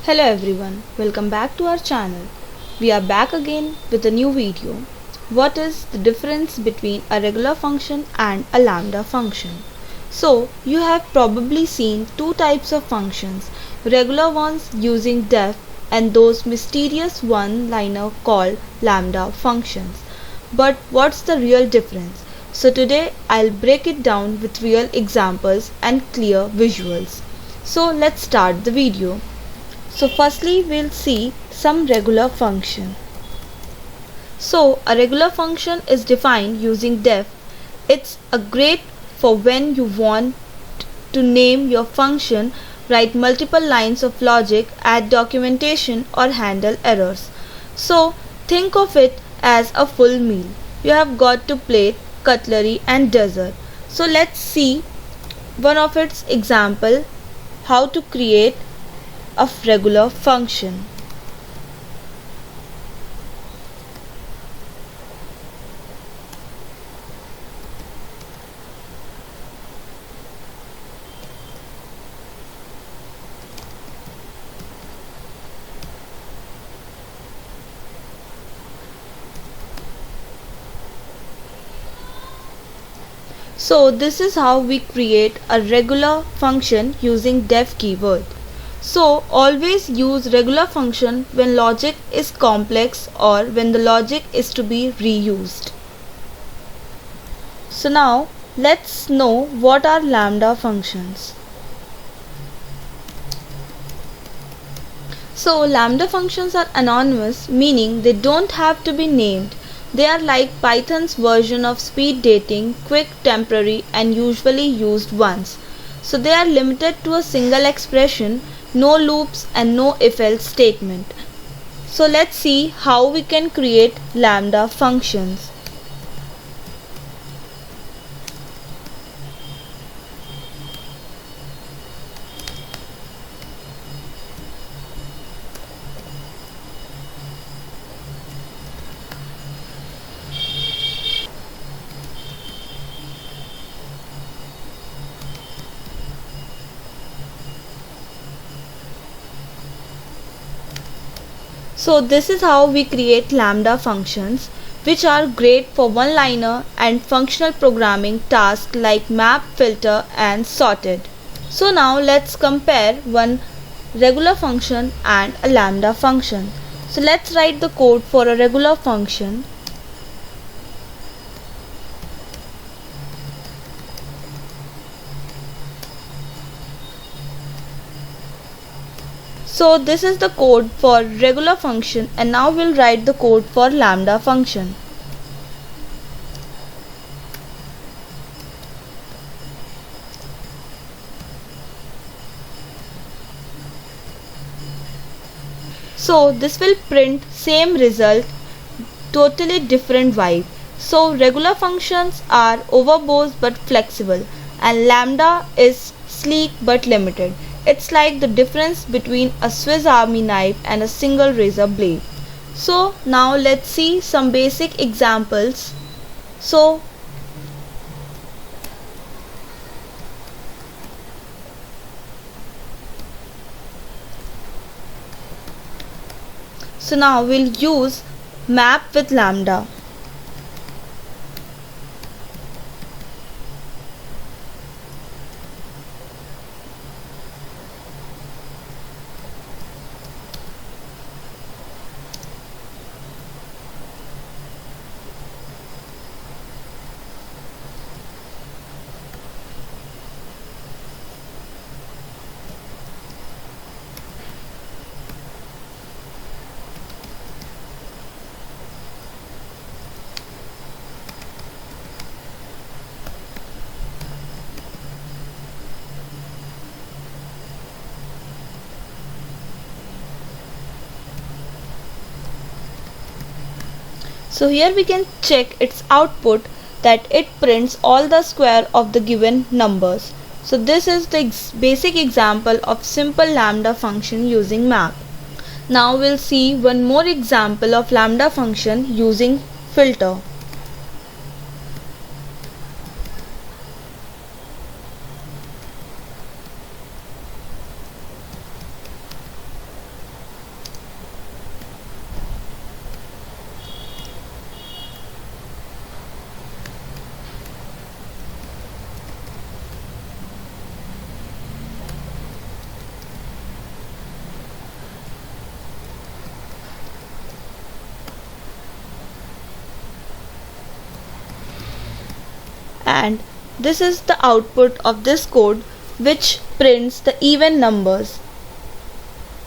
Hello everyone, welcome back to our channel. We are back again with a new video. What is the difference between a regular function and a lambda function? So, you have probably seen two types of functions, regular ones using def and those mysterious one-liner called lambda functions. But what's the real difference? So today I'll break it down with real examples and clear visuals. So let's start the video. So firstly we'll see some regular function. So a regular function is defined using def. It's a great for when you want to name your function, write multiple lines of logic, add documentation or handle errors. So think of it as a full meal. You have got to plate, cutlery and dessert. So let's see one of its example, how to create a regular function. So this is how we create a regular function using def keyword. So always use regular function when logic is complex or when the logic is to be reused. So now let's know what are lambda functions. So lambda functions are anonymous, meaning they don't have to be named. They are like Python's version of speed dating, quick, temporary and usually used once. So they are limited to a single expression, no loops and no if-else statement. So let's see how we can create lambda functions. So this is how we create lambda functions, which are great for one-liner and functional programming tasks like map, filter and sorted. So now let's compare one regular function and a lambda function. So let's write the code for a regular function. So this is the code for regular function and now we'll write the code for lambda function. So this will print same result, totally different vibe. So regular functions are overboard but flexible and lambda is sleek but limited. It's like the difference between a Swiss Army knife and a single razor blade. So now let's see some basic examples. So now we'll use map with lambda. So here we can check its output that it prints all the square of the given numbers. So this is the basic example of simple lambda function using map. Now we'll see one more example of lambda function using filter. and this is the output of this code which prints the even numbers.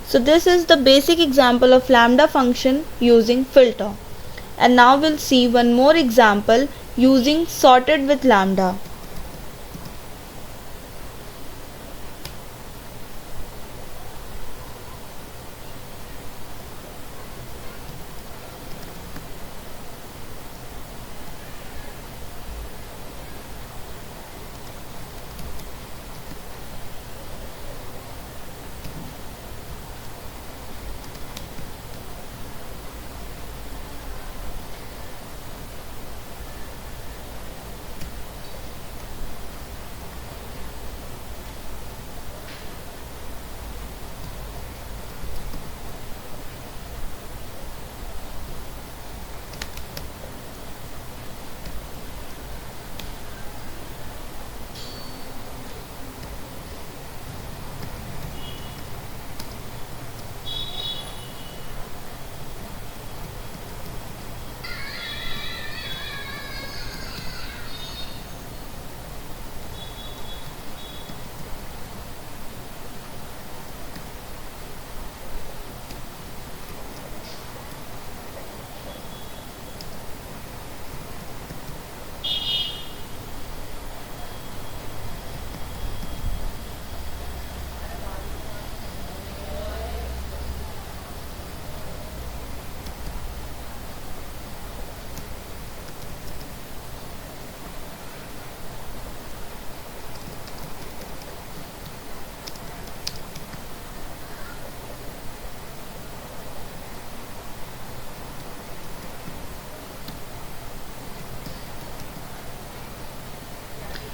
So this is the basic example of lambda function using filter. And now we'll see one more example using sorted with lambda.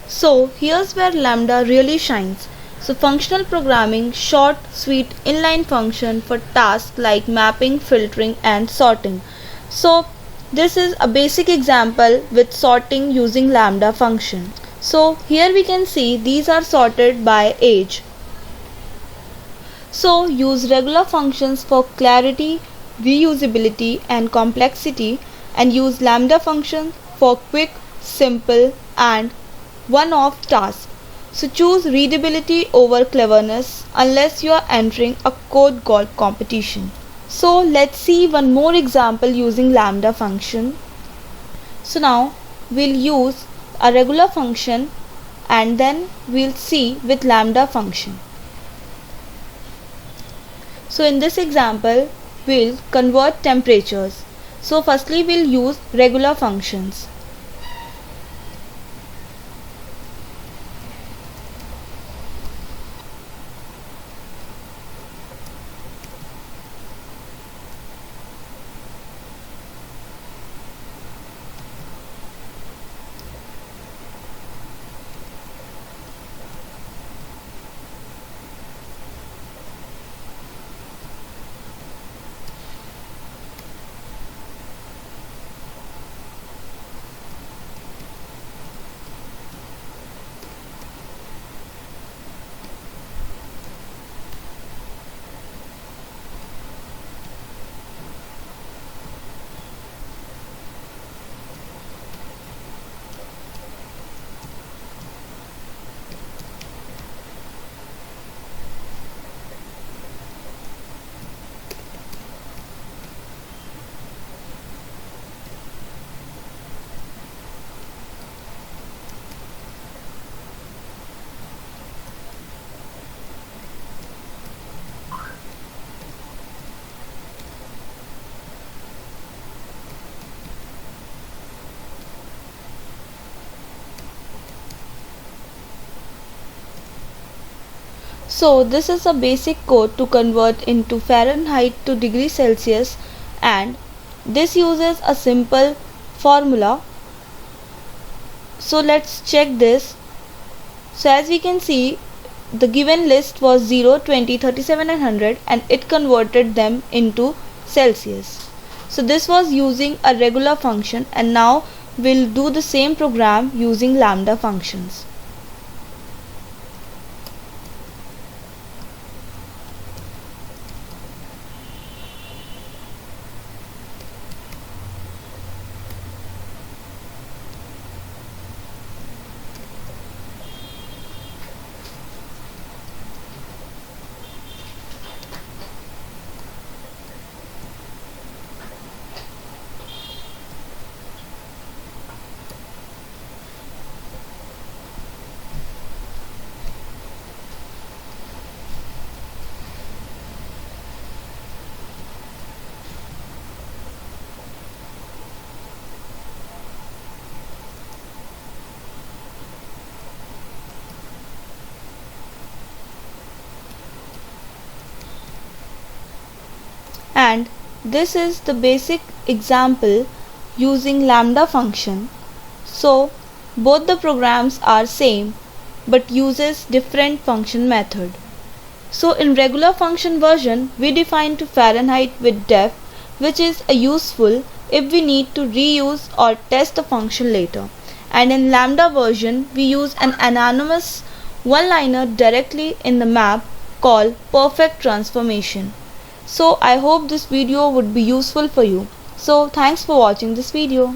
So here's where lambda really shines. So functional programming, short, sweet, inline function for tasks like mapping, filtering and sorting. So this is a basic example with sorting using lambda function. So here we can see these are sorted by age. So use regular functions for clarity, reusability and complexity, and use lambda function for quick, simple and one-off task. So choose readability over cleverness unless you are entering a code golf competition. So let's see one more example using lambda function. So now we'll use a regular function and then we'll see with lambda function. So in this example we'll convert temperatures. So firstly we'll use regular functions. So this is a basic code to convert into Fahrenheit to degree Celsius, and this uses a simple formula. So let's check this. So as we can see, the given list was 0, 20, 37 and 100 and it converted them into Celsius. So this was using a regular function, and now we'll do the same program using lambda functions. and this is the basic example using lambda function. So both the programs are same but uses different function method. So in regular function version we define to Fahrenheit with def, which is useful if we need to reuse or test the function later. And in lambda version we use an anonymous one-liner directly in the map called perfect transformation. So I hope this video would be useful for you. So thanks for watching this video.